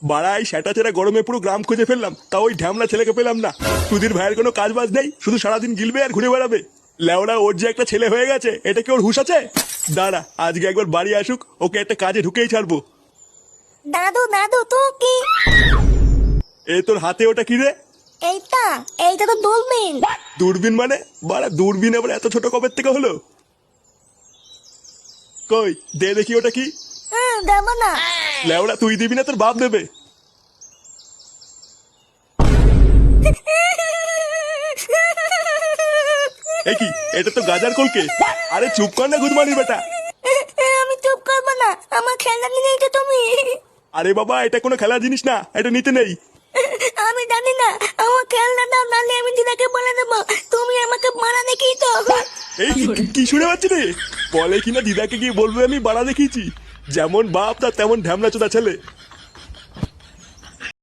বাড়াই সেটা ছেড়া গরমে পুরো গ্রাম খুঁজে ফেললাম, তা ওই ঢ্যামলা ছেলেকে পেলাম না। সুধীর ভাইয়ের কোনো কাজ বাজ নেই, শুধু সারাদিন গিলবে আর ঘুরে বেড়াবে। লেওড়া ওর যে একটা ছেলে হয়ে গেছে, এটা কি ওর হুঁশ আছে? দাঁড়া, আজকে একবার বাড়ি আসুক, ওকে একটা কাজে ঢুকেই ছাড়বো। দাদু দাদু তো কি? এ তোর হাতে ওটা কি রে? এইটা এইটা তো দূরবীন। দূরবীন মানে? বাড়া দূরবীন আবার এত ছোট কবের থেকে হলো? কই দে দেখি ওটা কি। দেবো না। লেওড়া তুই দিবি না, তোর বাপ দেবে। এ কি, এটা তো গাজার কলকে। আরে চুপ কর না গুদমানির বেটা। আমি চুপ করবো না, আমার খেলনা নিয়ে নিয়েছো তুমি। আরে বাবা, এটা কোনো খেলার জিনিস না, এটা নিতে নেই। আমি জানি না, আমার খেলনা দাও, নাহলে আমি দিদাকে বলে দেবো তুমি আমাকে মারা দেখিয়ে তো। এই কি শুনে পাচ্ছি রে? বলে কিনা দিদাকে গিয়ে বলবে আমি বাড়া দেখিয়েছি। যেমন বাপ তার তেমন ঢ্যামলা চোদা ছেলে।